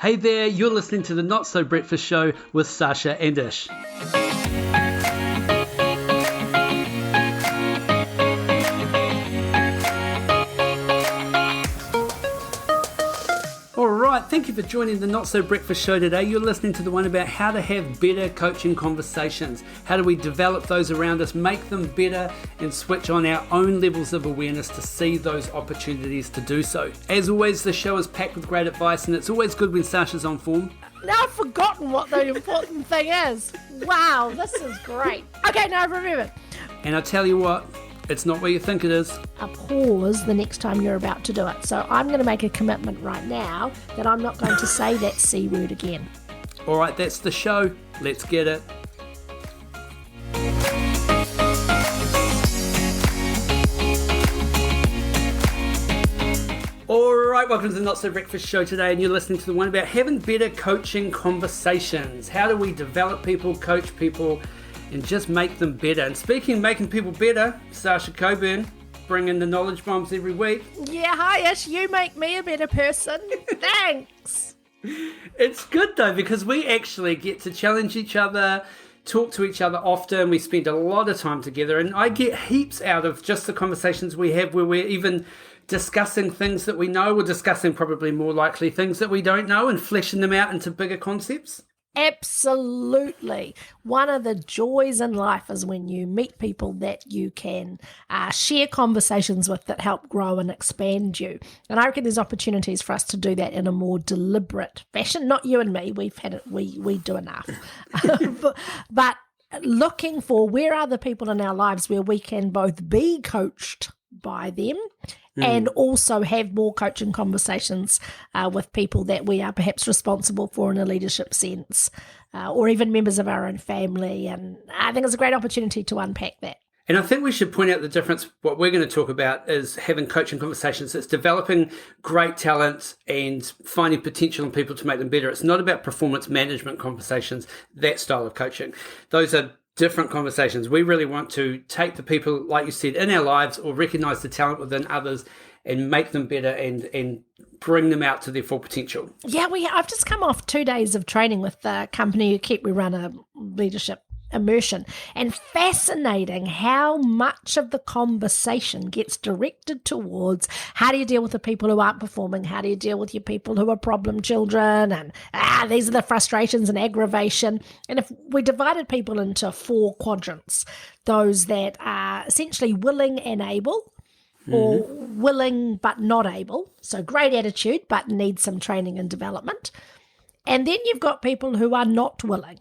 Hey there, you're listening to the Not So Breakfast Show with Sasha and Ish. Alright, thank you for joining the Not So Breakfast Show today. You're listening to the one about how to have better coaching conversations. How do we develop those around us, make them better, and switch on our own levels of awareness to see those opportunities to do so. As always, the show is packed with great advice, and it's always good when Sasha's on form. Now I've forgotten what the important thing is. Wow, this is great. Okay, now I've remembered. And I tell you what, it's not what you think it is. A pause the next time you're about to do it. So I'm going to make a commitment right now that I'm not going to say that C word again. Alright, that's the show. Let's get it. Alright, welcome to the Not So Breakfast Show today, and you're listening to the one about having better coaching conversations. How do we develop people, coach people, and just make them better? And speaking of making people better, Sasha Coburn, bringing the knowledge bombs every week. Yeah, hi Ish, you make me a better person. Thanks. It's good though, because we actually get to challenge each other, talk to each other often. We spend a lot of time together, and I get heaps out of just the conversations we have where we're even discussing things that we know, or discussing probably more likely things that we don't know, and fleshing them out into bigger concepts. Absolutely. One of the joys in life is when you meet people that you can share conversations with that help grow and expand you. And I reckon there's opportunities for us to do that in a more deliberate fashion. Not you and me, we've had it, we do enough. but looking for where are the people in our lives where we can both be coached by them and also have more coaching conversations with people that we are perhaps responsible for in a leadership sense, or even members of our own family. And I think it's a great opportunity to unpack that. And I think we should point out the difference. What we're going to talk about is having coaching conversations. It's developing great talent and finding potential in people to make them better. It's not about performance management conversations, that style of coaching. Those are different conversations. We really want to take the people, like you said, in our lives, or recognize the talent within others and make them better and bring them out to their full potential. Yeah, I've just come off 2 days of training with the company we run a leadership immersion, and fascinating how much of the conversation gets directed towards how do you deal with the people who aren't performing, how do you deal with your people who are problem children, and these are the frustrations and aggravation. And if we divided people into 4 quadrants, those that are essentially willing and able, or willing but not able, so great attitude but need some training and development. And then you've got people who are not willing.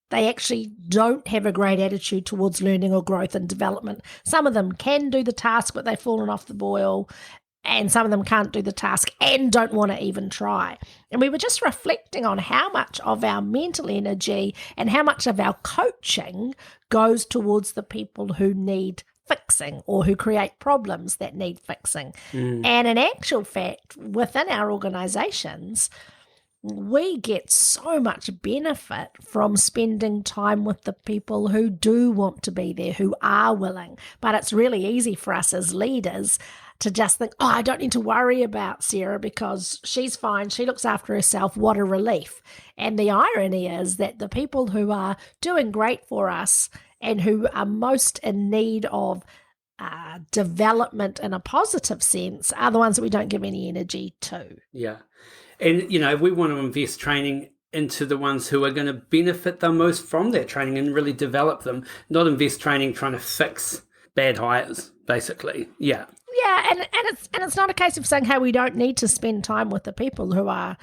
They actually don't have a great attitude towards learning or growth and development. Some of them can do the task, but they've fallen off the boil, and some of them can't do the task and don't want to even try. And we were just reflecting on how much of our mental energy and how much of our coaching goes towards the people who need fixing or who create problems that need fixing. And in actual fact, within our organizations, we get so much benefit from spending time with the people who do want to be there, who are willing. But it's really easy for us as leaders to just think, oh, I don't need to worry about Sarah because she's fine, she looks after herself, what a relief. And the irony is that the people who are doing great for us and who are most in need of development in a positive sense are the ones that we don't give any energy to. Yeah. And, we want to invest training into the ones who are going to benefit the most from that training and really develop them, not invest training trying to fix bad hires, basically. Yeah. Yeah, and it's not a case of saying, hey, we don't need to spend time with the people who are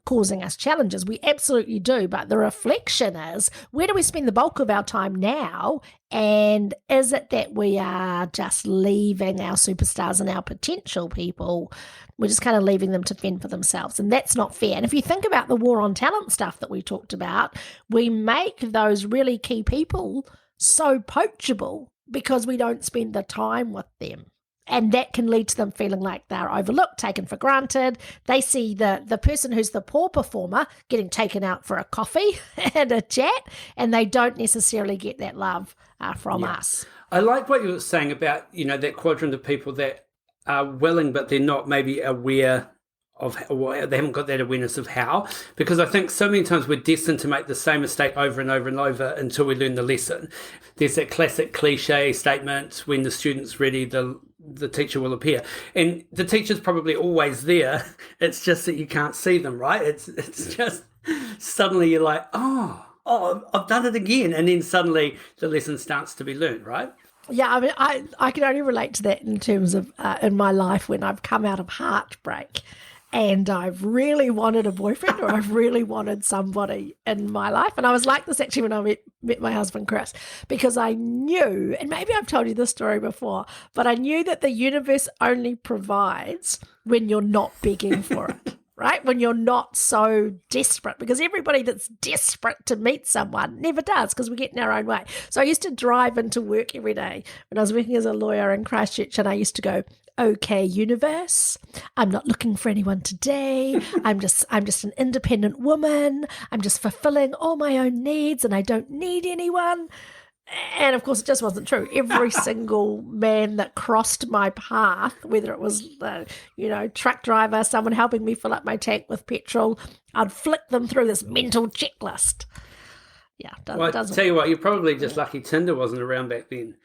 causing us challenges. We absolutely do, but the reflection is, where do we spend the bulk of our time now? And is it that we are just leaving our superstars and our potential people, we're just kind of leaving them to fend for themselves? And that's not fair. And if you think about the war on talent stuff that we talked about, we make those really key people so poachable because we don't spend the time with them. And that can lead to them feeling like they're overlooked, taken for granted. They see the person who's the poor performer getting taken out for a coffee and a chat, and they don't necessarily get that love from us. I like what you were saying about, that quadrant of people that are willing, but they're not maybe aware or they haven't got that awareness of how, because I think so many times we're destined to make the same mistake over and over and over until we learn the lesson. There's that classic cliche statement, when the student's ready, the teacher will appear. And the teacher's probably always there. It's just that you can't see them, right? It's just suddenly you're like, oh, I've done it again. And then suddenly the lesson starts to be learned, right? Yeah, I mean, I can only relate to that in terms of in my life when I've come out of heartbreak and I've really wanted a boyfriend or I've really wanted somebody in my life. And I was like this actually when I met my husband, Chris, because I knew, and maybe I've told you this story before, but I knew that the universe only provides when you're not begging for it. Right? When you're not so desperate, because everybody that's desperate to meet someone never does, because we get in our own way. So I used to drive into work every day when I was working as a lawyer in Christchurch, and I used to go, okay, universe, I'm not looking for anyone today. I'm just an independent woman. I'm just fulfilling all my own needs and I don't need anyone. And of course, it just wasn't true. Every single man that crossed my path, whether it was the, truck driver, someone helping me fill up my tank with petrol, I'd flick them through this mental checklist. Yeah, well, I tell you what, you're probably just lucky Tinder wasn't around back then.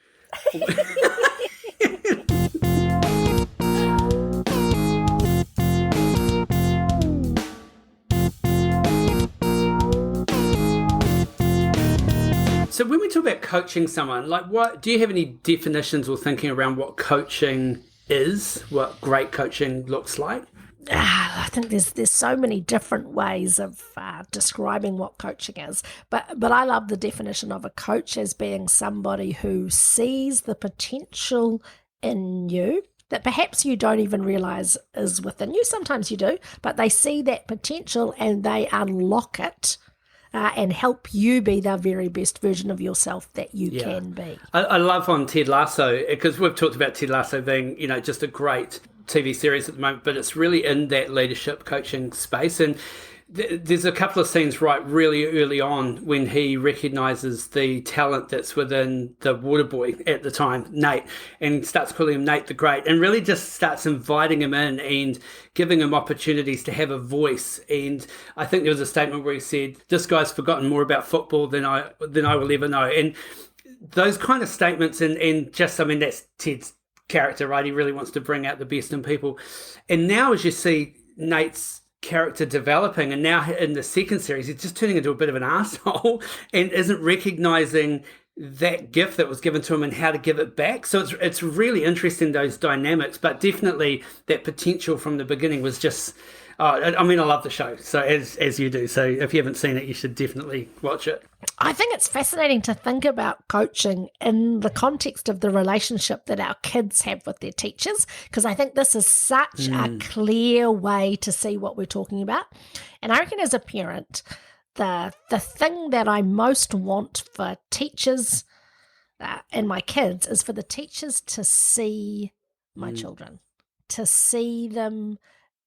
So when we talk about coaching someone, what do you have any definitions or thinking around what coaching is, what great coaching looks like? I think there's so many different ways of describing what coaching is, but I love the definition of a coach as being somebody who sees the potential in you that perhaps you don't even realize is within you. Sometimes you do, but they see that potential and they unlock it. And help you be the very best version of yourself that you can be. I love on Ted Lasso, because we've talked about Ted Lasso being, just a great TV series at the moment, but it's really in that leadership coaching space. And there's a couple of scenes really early on when he recognizes the talent that's within the water boy at the time, Nate, and starts calling him Nate the Great, and really just starts inviting him in and giving him opportunities to have a voice. And I think there was a statement where he said, this guy's forgotten more about football than I will ever know. And those kind of statements, and just, that's Ted's character, right? He really wants to bring out the best in people. And now as you see Nate's character developing, and now in the second series he's just turning into a bit of an asshole and isn't recognizing that gift that was given to him and how to give it back. So it's really interesting, those dynamics, but definitely that potential from the beginning was just I love the show, so as you do. So if you haven't seen it, you should definitely watch it. I think it's fascinating to think about coaching in the context of the relationship that our kids have with their teachers, because I think this is such a clear way to see what we're talking about. And I reckon as a parent, the thing that I most want for teachers and my kids is for the teachers to see my children, to see them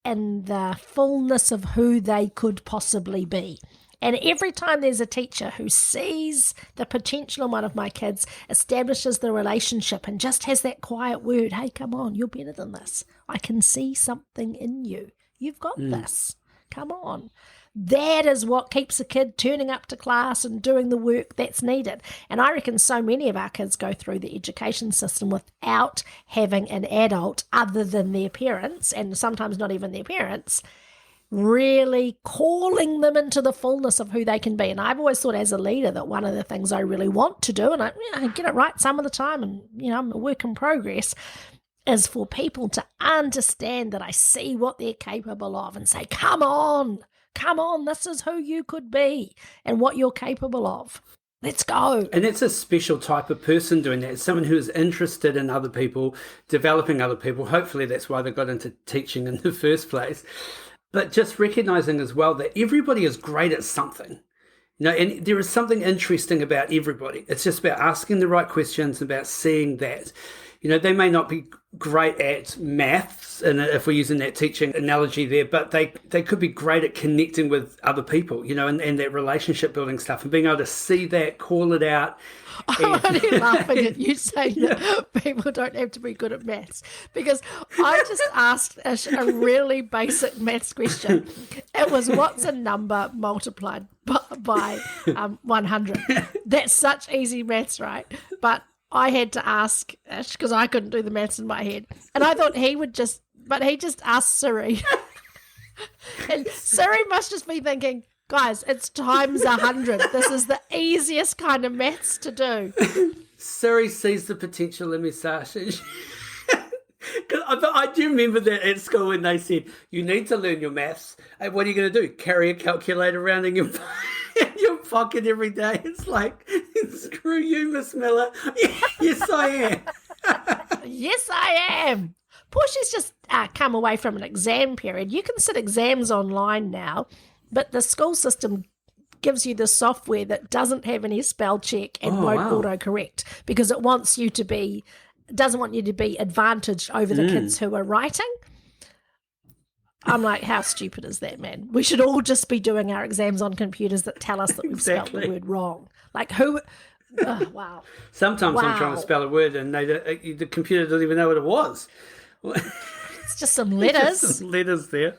in the fullness of who they could possibly be. And every time there's a teacher who sees the potential in one of my kids, establishes the relationship and just has that quiet word, hey, come on, you're better than this. I can see something in you. You've got this. Come on. That is what keeps a kid turning up to class and doing the work that's needed. And I reckon so many of our kids go through the education system without having an adult other than their parents, and sometimes not even their parents, really calling them into the fullness of who they can be. And I've always thought as a leader that one of the things I really want to do, and I get it right some of the time, and I'm a work in progress, is for people to understand that I see what they're capable of and say, come on, this is who you could be and what you're capable of. Let's go. And it's a special type of person doing that. It's someone who is interested in other people, developing other people. Hopefully that's why they got into teaching in the first place. But just recognizing as well that everybody is great at something. And there is something interesting about everybody. It's just about asking the right questions, about seeing that. They may not be great at maths, and if we're using that teaching analogy there, but they could be great at connecting with other people, and that relationship building stuff, and being able to see that, call it out. I'm only laughing at you saying that people don't have to be good at maths, because I just asked a really basic maths question. It was, what's a number multiplied by 100? That's such easy maths, right? But I had to ask Ish because I couldn't do the maths in my head. And I thought he just asked Siri. And Siri must just be thinking, guys, it's times 100. This is the easiest kind of maths to do. Siri sees the potential in me, Sasha. I do remember that at school when they said, you need to learn your maths. Hey, what are you going to do? Carry a calculator around in your pocket every day? It's like, screw you, Miss Miller. Yes, I am. Yes, I am. Portia's just come away from an exam period. You can sit exams online now, but the school system gives you the software that doesn't have any spell check and won't autocorrect, because it wants you to be, doesn't want you to be advantaged over the kids who are writing. I'm like, how stupid is that, man? We should all just be doing our exams on computers that tell us that we've spelled the word wrong. Like, who? Wow. Sometimes I'm trying to spell a word and the computer doesn't even know what it was. It's just some letters. Just some letters there.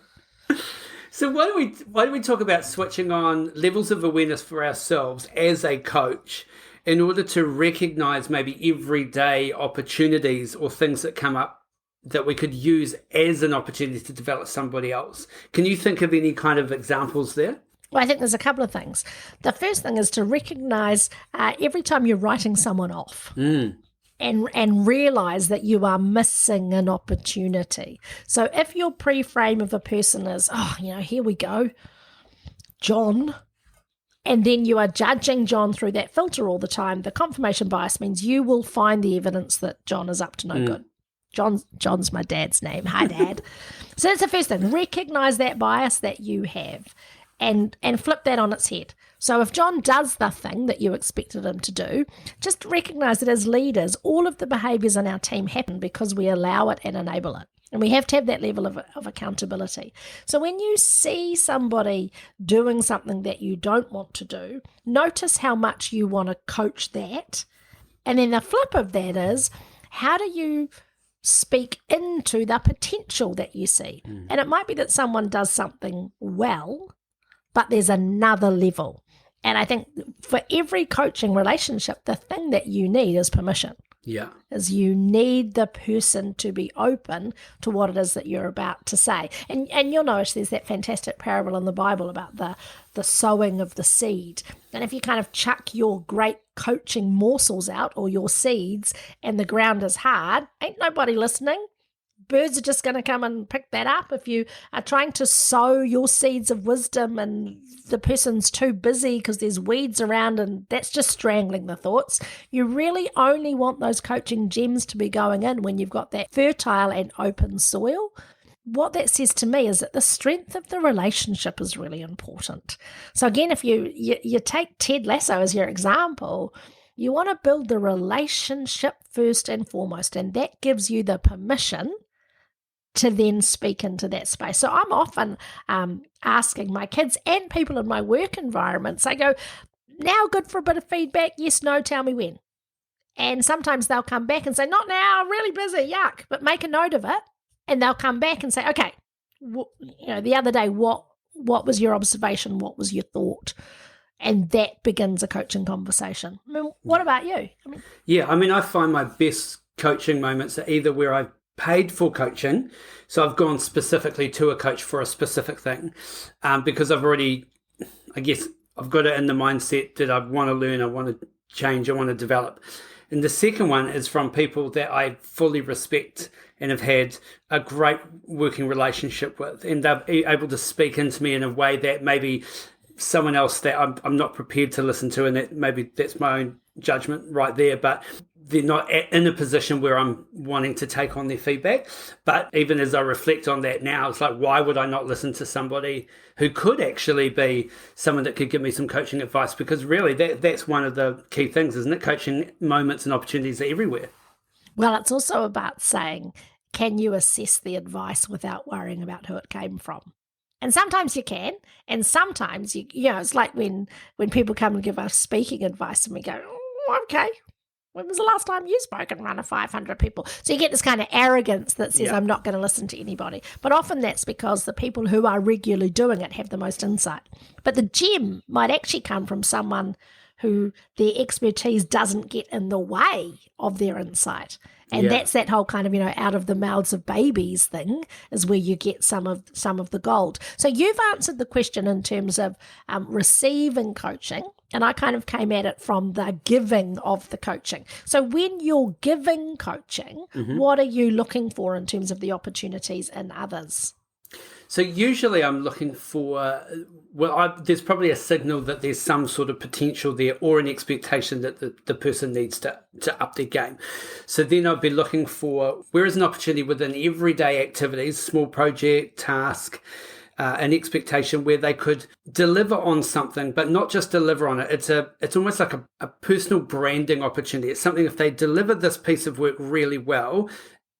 So why do we talk about switching on levels of awareness for ourselves as a coach in order to recognize maybe everyday opportunities or things that come up that we could use as an opportunity to develop somebody else? Can you think of any kind of examples there? Well, I think there's a couple of things. The first thing is to recognize every time you're writing someone off and realize that you are missing an opportunity. So if your pre-frame of a person is, here we go, John, and then you are judging John through that filter all the time, the confirmation bias means you will find the evidence that John is up to no good. John's my dad's name. Hi, Dad. So that's the first thing. Recognize that bias that you have and flip that on its head. So if John does the thing that you expected him to do, just recognize that as leaders, all of the behaviors in our team happen because we allow it and enable it. And we have to have that level of accountability. So when you see somebody doing something that you don't want to do, notice how much you want to coach that. And then the flip of that is, how do you speak into the potential that you see? And it might be that someone does something well, but there's another level. And I think for every coaching relationship, the thing that you need is permission. Yeah. Is you need the person to be open to what it is that you're about to say. And you'll notice there's that fantastic parable in the Bible about the sowing of the seed. And if you kind of chuck your great coaching morsels out, or your seeds, and the ground is hard, ain't nobody listening. Birds are just going to come and pick that up. If you are trying to sow your seeds of wisdom and the person's too busy because there's weeds around and that's just strangling the thoughts, you really only want those coaching gems to be going in when you've got that fertile and open soil. What that says to me is that the strength of the relationship is really important. So again, if you take Ted Lasso as your example, you want to build the relationship first and foremost, and that gives you the permission to then speak into that space. So I'm often asking my kids and people in my work environments, I go, now good for a bit of feedback? Yes, no, tell me when. And sometimes they'll come back and say, not now, I'm really busy, yuck, but make a note of it. And they'll come back and say, okay, the other day, what was your observation? What was your thought? And that begins a coaching conversation. I mean, what about you? I find my best coaching moments are either where I've paid for coaching, so I've gone specifically to a coach for a specific thing, because I've already, I've got it in the mindset that I want to learn, I want to change, I want to develop. And the second one is from people that I fully respect and have had a great working relationship with, and they're able to speak into me in a way that maybe someone else that I'm not prepared to listen to, and that maybe that's my own judgment right there, but they're not in a position where I'm wanting to take on their feedback. But even as I reflect on that now, it's like, why would I not listen to somebody who could actually be someone that could give me some coaching advice? Because really that's one of the key things, isn't it? Coaching moments and opportunities are everywhere. Well, it's also about saying, can you assess the advice without worrying about who it came from? And sometimes you can, and sometimes it's like when people come and give us speaking advice, and we go, oh, okay. When was the last time you spoke in front of 500 people? So you get this kind of arrogance that says, I'm not going to listen to anybody. But often that's because the people who are regularly doing it have the most insight. But the gem might actually come from someone who their expertise doesn't get in the way of their insight. And that's that whole kind of, out of the mouths of babies thing is where you get some of the gold. So you've answered the question in terms of receiving coaching, and I kind of came at it from the giving of the coaching. So when you're giving coaching, what are you looking for in terms of the opportunities in others? So usually I'm looking for, there's probably a signal that there's some sort of potential there or an expectation that the person needs to up their game. So then I'd be looking for, where is an opportunity within everyday activities, small project, task, an expectation where they could deliver on something, but not just deliver on it. It's almost like a personal branding opportunity. It's something, if they deliver this piece of work really well,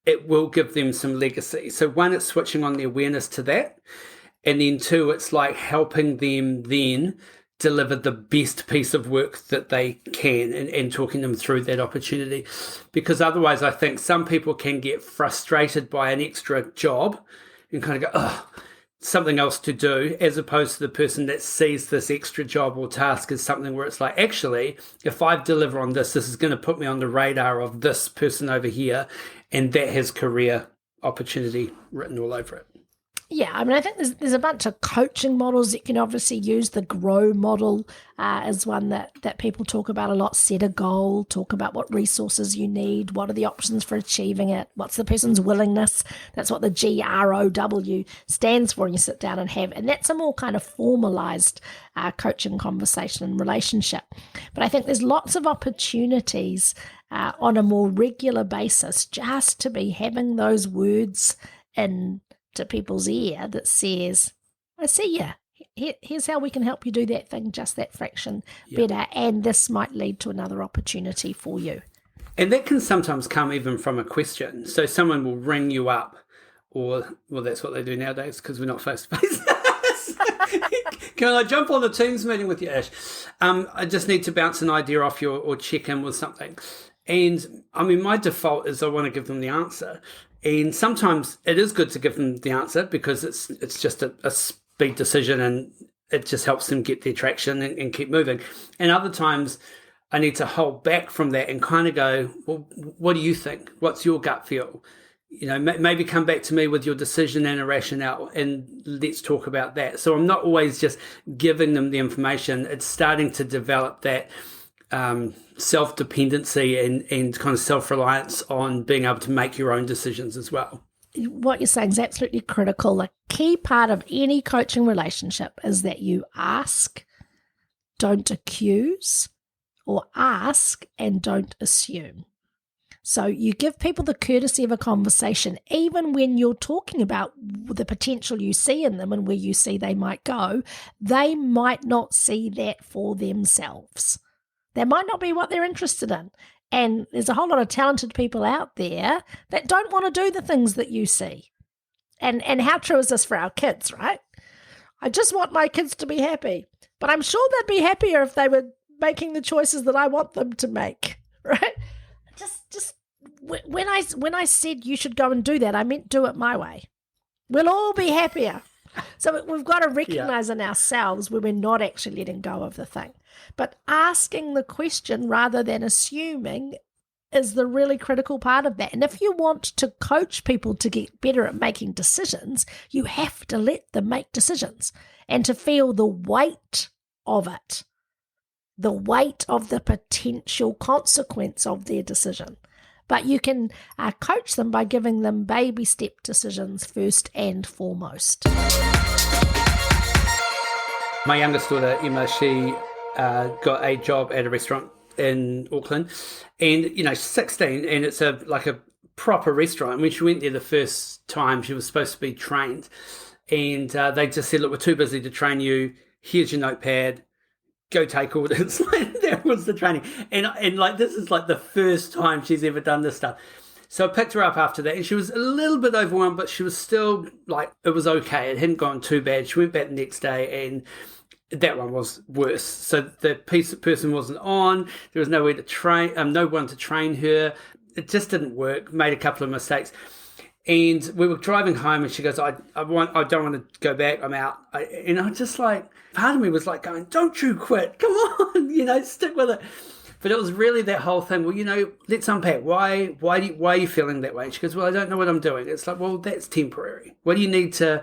it will give them some legacy. So one, it's switching on the awareness to that. And then two, it's like helping them then deliver the best piece of work that they can and talking them through that opportunity. Because otherwise, I think some people can get frustrated by an extra job and kind of go, oh, something else to do, as opposed to the person that sees this extra job or task as something where it's like, actually, if I deliver on this is going to put me on the radar of this person over here, and that has career opportunity written all over it. Yeah, I mean, I think there's a bunch of coaching models that you can obviously use. The GROW model is one that people talk about a lot. Set a goal, talk about what resources you need, what are the options for achieving it, what's the person's willingness. That's what the GROW stands for, and you sit down and have. And that's a more kind of formalized coaching conversation and relationship. But I think there's lots of opportunities on a more regular basis just to be having those words in to people's ear that says, I see you. Here's how we can help you do that thing just that fraction better, and this might lead to another opportunity for you. And that can sometimes come even from a question. So someone will ring you up, or, well, that's what they do nowadays because we're not face-to-face. Can I jump on the Teams meeting with you, Ash? I just need to bounce an idea off you or check in with something. And, I mean, my default is I want to give them the answer. And sometimes it is good to give them the answer because it's just a speed decision and it just helps them get their traction and keep moving. And other times I need to hold back from that and kind of go, well, what do you think? What's your gut feel? Maybe come back to me with your decision and a rationale and let's talk about that. So I'm not always just giving them the information. It's starting to develop that self-dependency and kind of self-reliance on being able to make your own decisions as well. What you're saying is absolutely critical. A key part of any coaching relationship is that you ask, don't accuse, or ask and don't assume. So you give people the courtesy of a conversation, even when you're talking about the potential you see in them and where you see they might go. They might not see that for themselves. That might not be what they're interested in. And there's a whole lot of talented people out there that don't want to do the things that you see. And how true is this for our kids, right? I just want my kids to be happy. But I'm sure they'd be happier if they were making the choices that I want them to make, right? Just when I said you should go and do that, I meant do it my way. We'll all be happier. So we've got to recognize in ourselves when we're not actually letting go of the thing. But asking the question rather than assuming is the really critical part of that. And if you want to coach people to get better at making decisions, you have to let them make decisions and to feel the weight of it, the weight of the potential consequence of their decision. But you can coach them by giving them baby step decisions first and foremost. My youngest daughter, Emma, she got a job at a restaurant in Auckland, and she's 16, and it's a proper restaurant. When she went there the first time, she was supposed to be trained, and they just said, "Look, we're too busy to train you. Here's your notepad. Go take orders." That was the training, and this is the first time she's ever done this stuff. So I picked her up after that, and she was a little bit overwhelmed, but she was still like, it was okay. It hadn't gone too bad. She went back the next day, and that one was worse. So the person wasn't on. There was nowhere to train, no one to train her. It just didn't work. Made a couple of mistakes. And we were driving home, and she goes, I don't want to go back. I'm out. And I just like, part of me was like going, don't you quit. Come on, stick with it. But it was really that whole thing. Well, let's unpack. Why are you feeling that way? And she goes, well, I don't know what I'm doing. It's like, well, that's temporary. What do you need to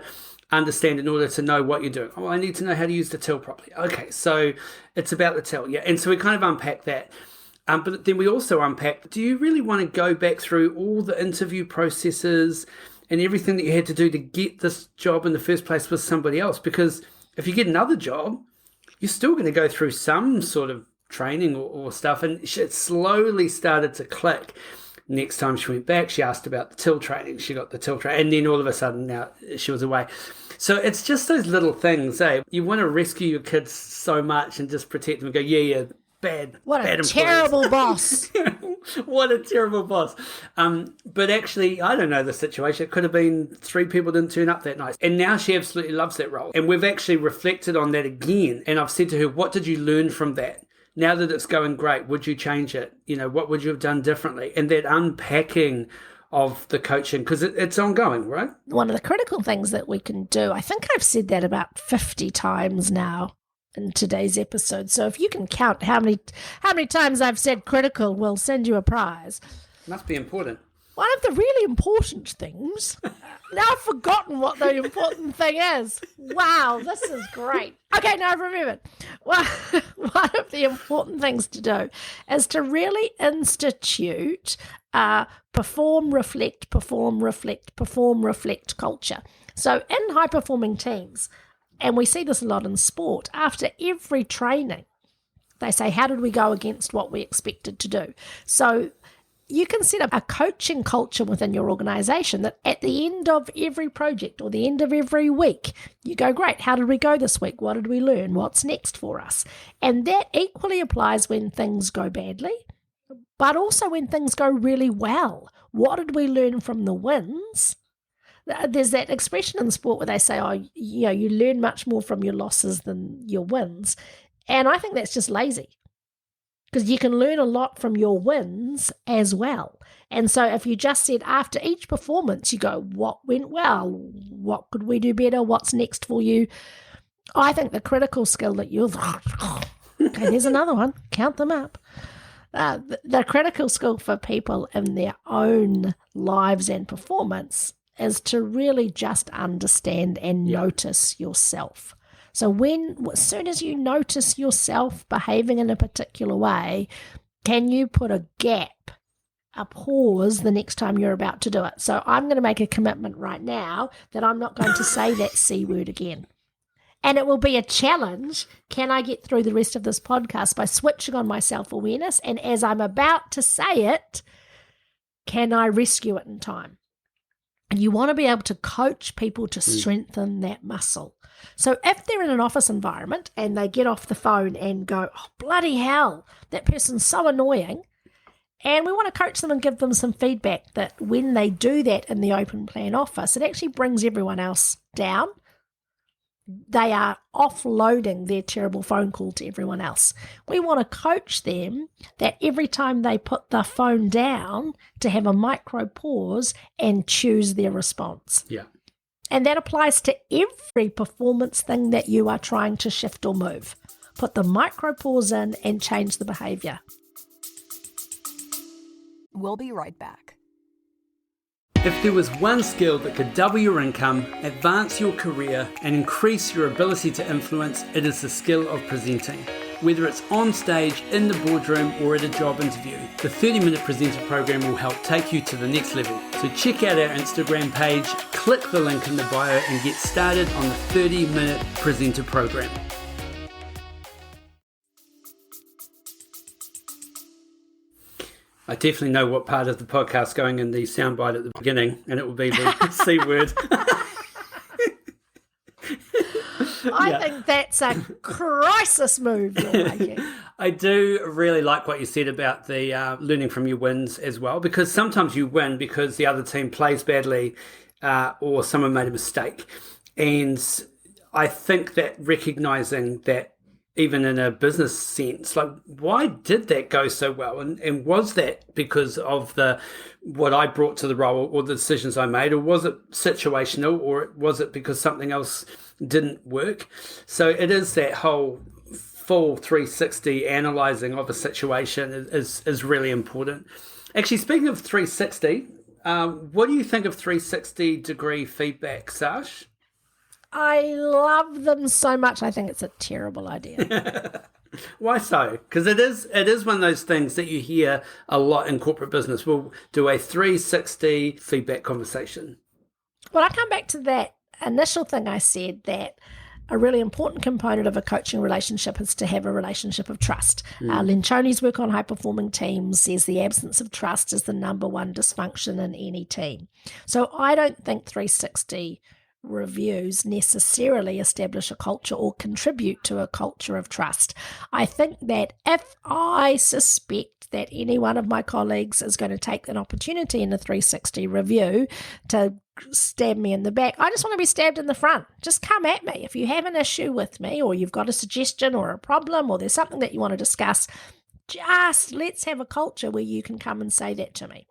understand in order to know what you're doing? Oh, I need to know how to use the till properly. Okay, so it's about the till. Yeah. And so we kind of unpacked that. But then we also unpacked, do you really want to go back through all the interview processes and everything that you had to do to get this job in the first place with somebody else? Because if you get another job, you're still going to go through some sort of training or stuff. And it slowly started to click. Next time she went back, she asked about the till training. She got the till training. And then all of a sudden now she was away. So it's just those little things, eh? You want to rescue your kids so much and just protect them and go, yeah, bad. What bad a terrible boss. What a terrible boss. But actually, I don't know the situation. It could have been 3 people didn't turn up that night. And now she absolutely loves that role. And we've actually reflected on that again. And I've said to her, what did you learn from that? Now that it's going great, would you change it? What would you have done differently? And that unpacking of the coaching, because it's ongoing, right? One of the critical things that we can do, I think I've said that about 50 times now in today's episode. So if you can count how many times I've said critical, we'll send you a prize. Must be important. One of the really important things, now I've forgotten what the important thing is. Wow, this is great. Okay, now I've remembered. One of the important things to do is to really institute perform, reflect culture. So in high-performing teams, and we see this a lot in sport, after every training, they say, how did we go against what we expected to do? So you can set up a coaching culture within your organization that at the end of every project or the end of every week, you go, great, how did we go this week? What did we learn? What's next for us? And that equally applies when ththings go badly, but also when things go really well. What did we learn from the wins? There's that expression in sport where they say, you learn much more from your losses than your wins. And I think that's just lazy, because you can learn a lot from your wins as well. And so if you just said after each performance, you go, what went well? What could we do better? What's next for you? I think the critical skill that okay, there's another one. Count them up. The critical skill for people in their own lives and performance is to really just understand and notice yourself. So as soon as you notice yourself behaving in a particular way, can you put a gap, a pause the next time you're about to do it? So I'm going to make a commitment right now that I'm not going to say that C word again. And it will be a challenge. Can I get through the rest of this podcast by switching on my self-awareness? And as I'm about to say it, can I rescue it in time? And you want to be able to coach people to strengthen that muscle. So if they're in an office environment and they get off the phone and go, oh, bloody hell, that person's so annoying, and we want to coach them and give them some feedback that when they do that in the open plan office, it actually brings everyone else down. They are offloading their terrible phone call to everyone else. We want to coach them that every time they put the phone down to have a micro pause and choose their response. Yeah. And that applies to every performance thing that you are trying to shift or move. Put the micro pause in and change the behavior. We'll be right back. If there was one skill that could double your income, advance your career, and increase your ability to influence, it is the skill of presenting. Whether it's on stage, in the boardroom, or at a job interview, the 30-Minute Presenter program will help take you to the next level. So check out our Instagram page, click the link in the bio, and get started on the 30-Minute Presenter program. I definitely know what part of the podcast going in the soundbite at the beginning, and it will be the C word. I think that's a crisis move you're making. I do really like what you said about the learning from your wins as well, because sometimes you win because the other team plays badly or someone made a mistake. And I think that recognizing that even in a business sense, like, why did that go so well? And was that because of what I brought to the role or the decisions I made, or was it situational, or was it because something else didn't work? So it is that whole full 360 analyzing of a situation is really important. Actually, speaking of 360, what do you think of 360 degree feedback, Sash? I love them so much. I think it's a terrible idea. Why so? Because it is one of those things that you hear a lot in corporate business. We'll do a 360 feedback conversation. Well, I come back to that initial thing I said, that a really important component of a coaching relationship is to have a relationship of trust. Lencioni's work on high-performing teams says the absence of trust is the number one dysfunction in any team. So I don't think 360 reviews necessarily establish a culture or contribute to a culture of trust. I think that if I suspect that any one of my colleagues is going to take an opportunity in a 360 review to stab me in the back, I just want to be stabbed in the front. Just come at me. If you have an issue with me, or you've got a suggestion or a problem, or there's something that you want to discuss, just let's have a culture where you can come and say that to me.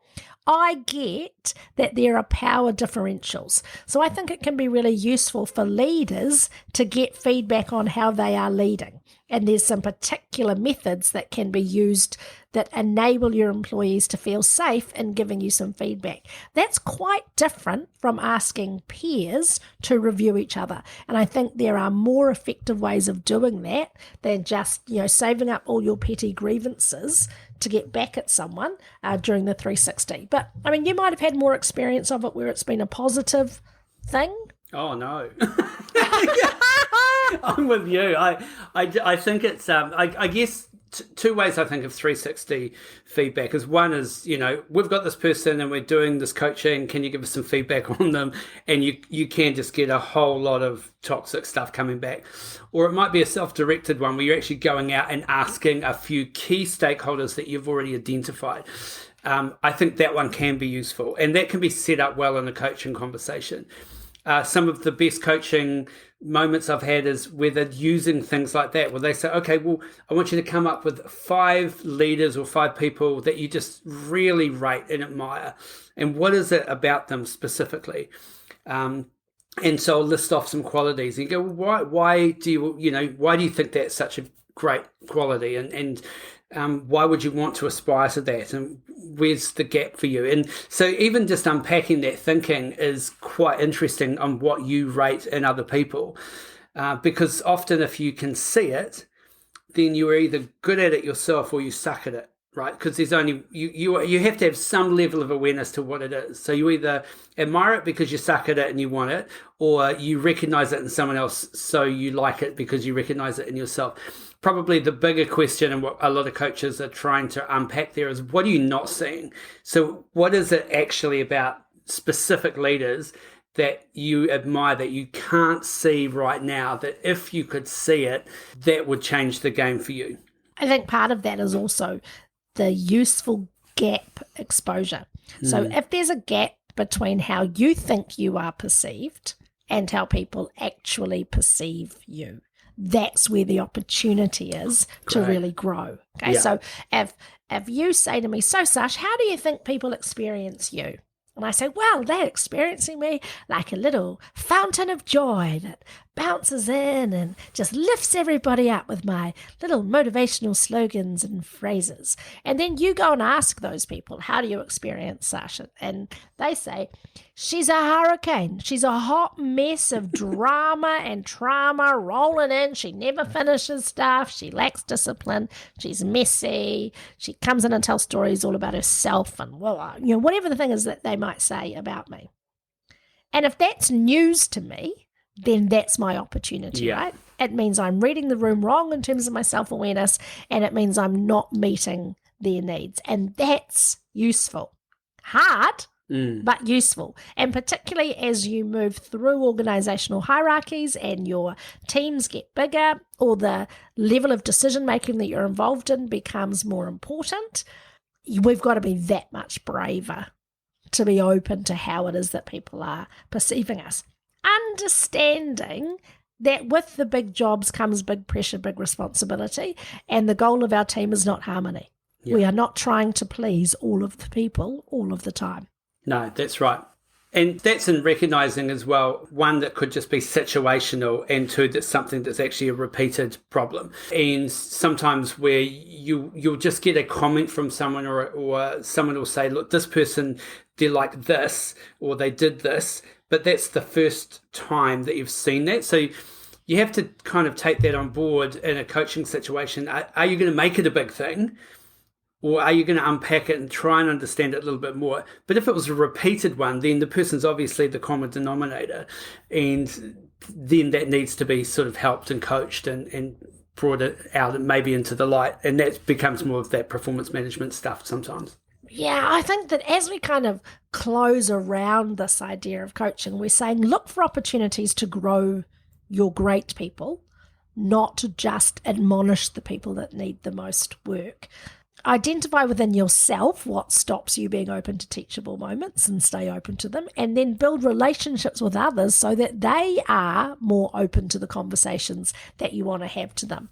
I get that there are power differentials. So I think it can be really useful for leaders to get feedback on how they are leading. And there's some particular methods that can be used that enable your employees to feel safe in giving you some feedback. That's quite different from asking peers to review each other. And I think there are more effective ways of doing that than just, saving up all your petty grievances to get back at someone during the 360. But, you might have had more experience of it where it's been a positive thing. Oh, no. I'm with you. I think it's, I guess, two ways I think of 360 feedback is, one is, we've got this person and we're doing this coaching. Can you give us some feedback on them? And you can just get a whole lot of toxic stuff coming back. Or it might be a self-directed one where you're actually going out and asking a few key stakeholders that you've already identified. I think that one can be useful, and that can be set up well in a coaching conversation. Some of the best coaching moments I've had is where they're using things like that, where they say, okay, well, I want you to come up with 5 leaders or 5 people that you just really rate and admire. And what is it about them specifically? And so I'll list off some qualities and you go, why do you think that's such a great quality? And why would you want to aspire to that? And where's the gap for you? And so even just unpacking that thinking is quite interesting on what you rate in other people. Because often if you can see it, then you're either good at it yourself or you suck at it, right? Because there's only, you have to have some level of awareness to what it is. So you either admire it because you suck at it and you want it, or you recognize it in someone else so you like it because you recognize it in yourself. Probably the bigger question, and what a lot of coaches are trying to unpack there, is what are you not seeing? So what is it actually about specific leaders that you admire that you can't see right now, that if you could see it, that would change the game for you? I think part of that is also the useful gap exposure. So if there's a gap between how you think you are perceived and how people actually perceive you, that's where the opportunity is to really grow. Okay, so if you say to me, so Sash, how do you think people experience you? And I say, well, they're experiencing me like a little fountain of joy that bounces in and just lifts everybody up with my little motivational slogans and phrases. And then you go and ask those people, how do you experience Sasha? And they say, she's a hurricane. She's a hot mess of drama and trauma rolling in. She never finishes stuff. She lacks discipline. She's messy. She comes in and tells stories all about herself and, whatever the thing is that they might say about me. And if that's news to me, then that's my opportunity, right? It means I'm reading the room wrong in terms of my self-awareness, and it means I'm not meeting their needs. And that's useful. Hard, but useful. And particularly as you move through organizational hierarchies and your teams get bigger, or the level of decision making that you're involved in becomes more important, we've got to be that much braver to be open to how it is that people are perceiving us. Understanding that with the big jobs comes big pressure, big responsibility, and the goal of our team is not harmony. Yeah. We are not trying to please all of the people all of the time. No, that's right. And that's in recognising as well, one, that could just be situational, and two, that's something that's actually a repeated problem. And sometimes where you'll just get a comment from someone, or someone will say, look, this person, they're like this, or they did this, but that's the first time that you've seen that. So you have to kind of take that on board in a coaching situation. Are you going to make it a big thing? Or are you going to unpack it and try and understand it a little bit more? But if it was a repeated one, then the person's obviously the common denominator. And then that needs to be sort of helped and coached and brought it out and maybe into the light. And that becomes more of that performance management stuff sometimes. Yeah, I think that as we kind of close around this idea of coaching, we're saying look for opportunities to grow your great people, not to just admonish the people that need the most work. Identify within yourself what stops you being open to teachable moments and stay open to them, and then build relationships with others so that they are more open to the conversations that you want to have to them.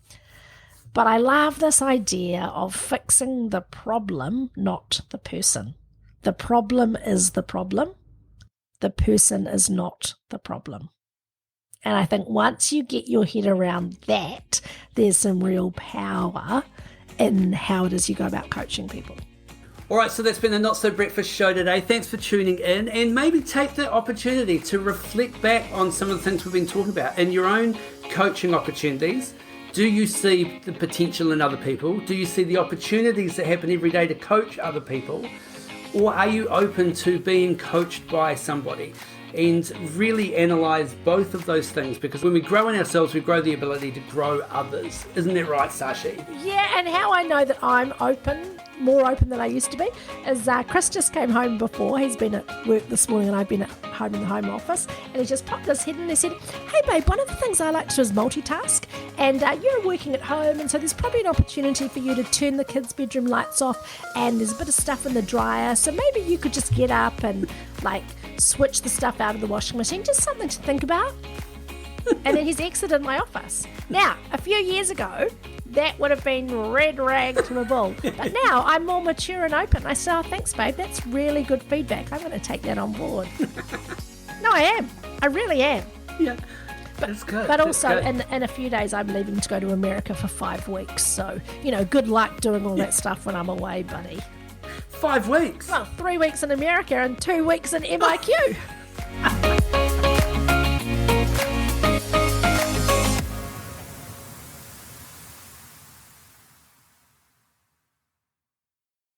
But I love this idea of fixing the problem, not the person. The problem is the problem. The person is not the problem. And I think once you get your head around that, there's some real power in how it is you go about coaching people. All right, so that's been the Not So Breakfast show today. Thanks for tuning in, and maybe take the opportunity to reflect back on some of the things we've been talking about in your own coaching opportunities. Do you see the potential in other people? Do you see the opportunities that happen every day to coach other people? Or are you open to being coached by somebody? And really analyze both of those things, because when we grow in ourselves, we grow the ability to grow others. Isn't that right, Sashi? Yeah, and how I know that I'm open, more open than I used to be, is Chris just came home before. He's been at work this morning and I've been at home in the home office, and he just popped his head in and he said, hey babe, one of the things I like to do is multitask, and you're working at home, and so there's probably an opportunity for you to turn the kids' bedroom lights off, and there's a bit of stuff in the dryer, so maybe you could just get up and switch the stuff out of the washing machine. Just something to think about. And then he's exited my office. Now, a few years ago, that would have been red rag to the bull. But now I'm more mature and open. I say, oh, thanks, babe. That's really good feedback. I'm going to take that on board. No, I am. I really am. Yeah. That's good. But also, in a few days, I'm leaving to go to America for 5 weeks. So, good luck doing all that stuff when I'm away, buddy. 5 weeks? Well, 3 weeks in America and 2 weeks in MIQ.